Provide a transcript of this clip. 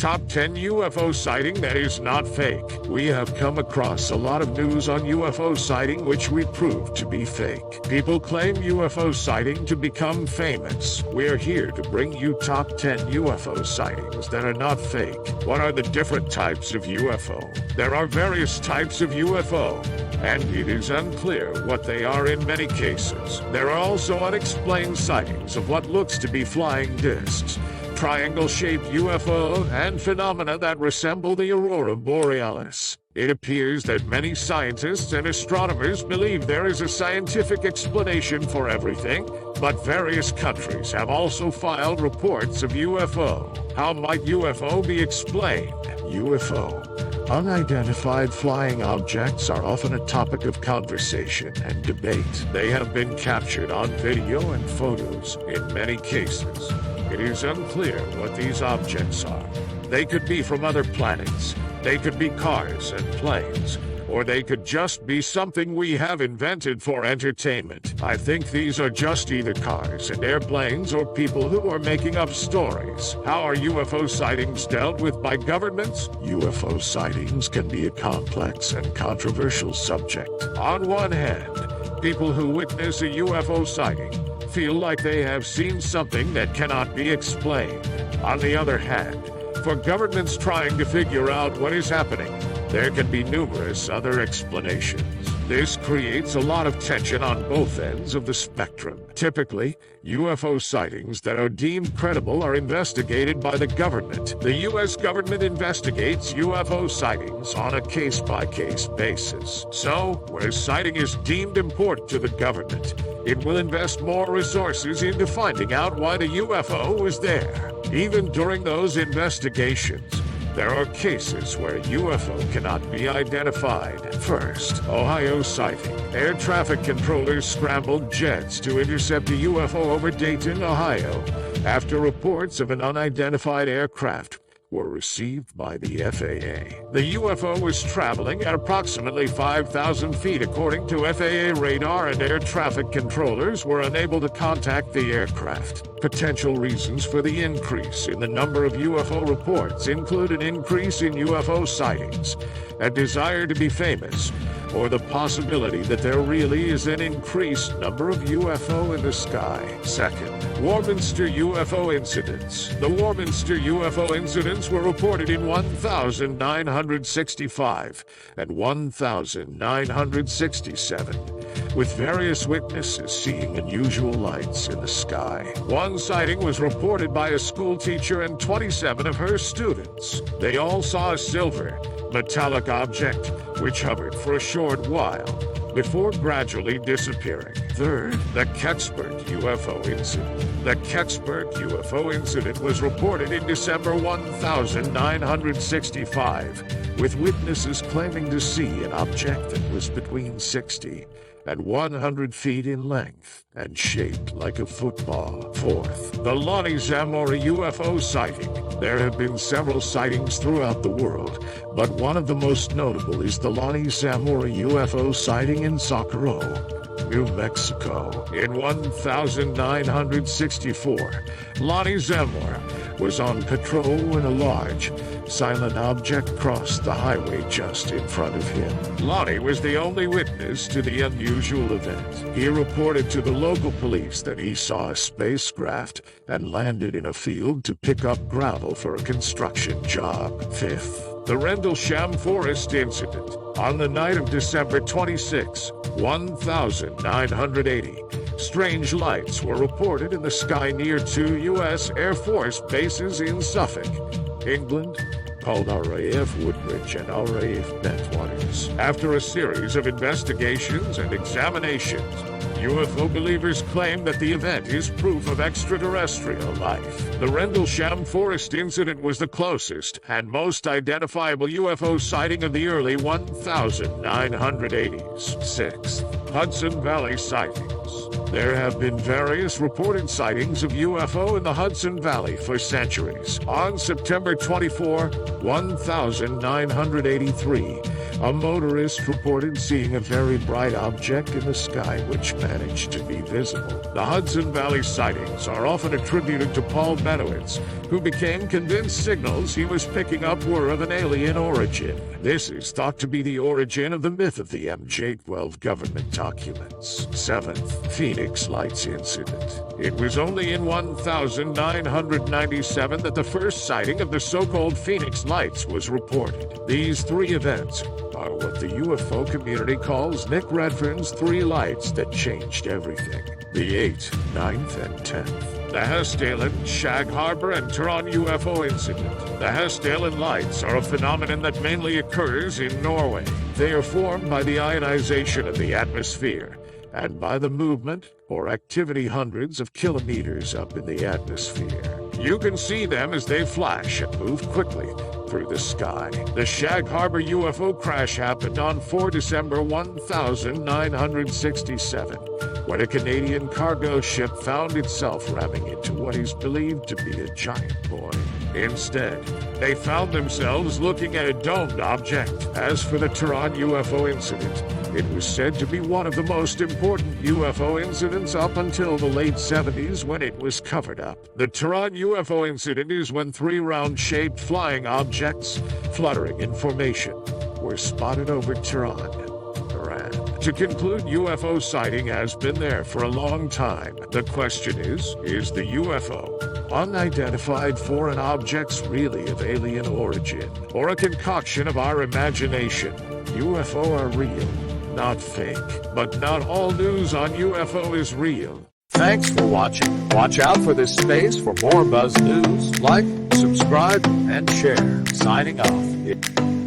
Top 10 UFO sighting that is not fake. We have come across a lot of news on UFO sighting which we proved to be fake. People claim UFO sighting to become famous. We're here to bring you top 10 UFO sightings that are not fake. What are the different types of UFO? There are various types of UFO, and it is unclear what they are in many cases. There are also unexplained sightings of what looks to be flying discs, triangle-shaped UFO, and phenomena that resemble the aurora borealis. It appears that many scientists and astronomers believe there is a scientific explanation for everything, but various countries have also filed reports of UFO. How might UFO be explained? UFO. Unidentified flying objects are often a topic of conversation and debate. They have been captured on video and photos in many cases. It is unclear what these objects are. They could be from other planets, they could be cars and planes, or they could just be something we have invented for entertainment. I think these are just either cars and airplanes or people who are making up stories. How are UFO sightings dealt with by governments? UFO sightings can be a complex and controversial subject. On one hand, people who witness a UFO sighting feel like they have seen something that cannot be explained. On the other hand, for governments trying to figure out what is happening, there can be numerous other explanations. This creates a lot of tension on both ends of the spectrum. Typically, UFO sightings that are deemed credible are investigated by the government. The U.S. government investigates UFO sightings on a case-by-case basis. So, where sighting is deemed important to the government, it will invest more resources into finding out why the UFO was there. Even during those investigations, there are cases where UFO cannot be identified. First, Ohio sighting. Air traffic controllers scrambled jets to intercept a UFO over Dayton, Ohio, after reports of an unidentified aircraft were received by the FAA. The UFO was traveling at approximately 5,000 feet according to FAA radar, and air traffic controllers were unable to contact the aircraft. Potential reasons for the increase in the number of UFO reports include an increase in UFO sightings, a desire to be famous, or the possibility that there really is an increased number of UFO in the sky. Second, Warminster UFO incidents. The Warminster UFO incidents were reported in 1965 and 1967, with various witnesses seeing unusual lights in the sky. One sighting was reported by a school teacher and 27 of her students. They all saw a silver, metallic object which hovered for a short while before gradually disappearing. Third, the Kecksburg UFO incident. The Kecksburg UFO incident was reported in December 1965, with witnesses claiming to see an object that was between 60 and 100 feet in length and shaped like a football. Fourth, the Lonnie Zamora UFO sighting. There have been several sightings throughout the world, but one of the most notable is the Lonnie Zamora UFO sighting in Socorro, New Mexico. In 1964, Lonnie Zamora was on patrol when a large, silent object crossed the highway just in front of him. Lonnie was the only witness to the unusual event. He reported to the local police that he saw a spacecraft and landed in a field to pick up gravel for a construction job. Fifth, the Rendlesham Forest incident. On the night of December 26, 1980, strange lights were reported in the sky near two U.S. Air Force bases in Suffolk, England, called RAF Woodbridge and RAF Bentwaters. After a series of investigations and examinations, UFO believers claim that the event is proof of extraterrestrial life. The Rendlesham Forest incident was the closest and most identifiable UFO sighting of the early 1980s. Sixth, Hudson Valley sightings. There have been various reported sightings of UFO in the Hudson Valley for centuries. On September 24, 1983, A motorist reported seeing a very bright object in the sky which managed to be visible. The Hudson Valley sightings are often attributed to Paul Bennewitz, who became convinced signals he was picking up were of an alien origin. This is thought to be the origin of the myth of the MJ-12 government documents. 7th, Phoenix Lights Incident. It was only in 1997 that the first sighting of the so-called Phoenix Lights was reported. These three events are what the UFO community calls Nick Redfern's three lights that changed everything. The 8th, 9th, and 10th. The Hessdalen, Shag Harbor, and Tehran UFO incident. The Hessdalen lights are a phenomenon that mainly occurs in Norway. They are formed by the ionization of the atmosphere and by the movement or activity hundreds of kilometers up in the atmosphere. You can see them as they flash and move quickly through the sky. The Shag Harbor UFO crash happened on 4 December 1967, when a Canadian cargo ship found itself ramming into what is believed to be a giant boy. Instead, they found themselves looking at a domed object. As for the Tehran UFO incident, it was said to be one of the most important UFO incidents up until the late 70s when it was covered up. The Tehran UFO incident is when three round-shaped flying objects, fluttering in formation, were spotted over Tehran, Iran. To conclude, UFO sighting has been there for a long time. The question is the UFO, unidentified foreign objects, really of alien origin, or a concoction of our imagination? UFO are real, not fake. But not all news on UFO is real. Thanks for watching. Watch out for this space for more Buzz News. Like, subscribe, and share. Signing off.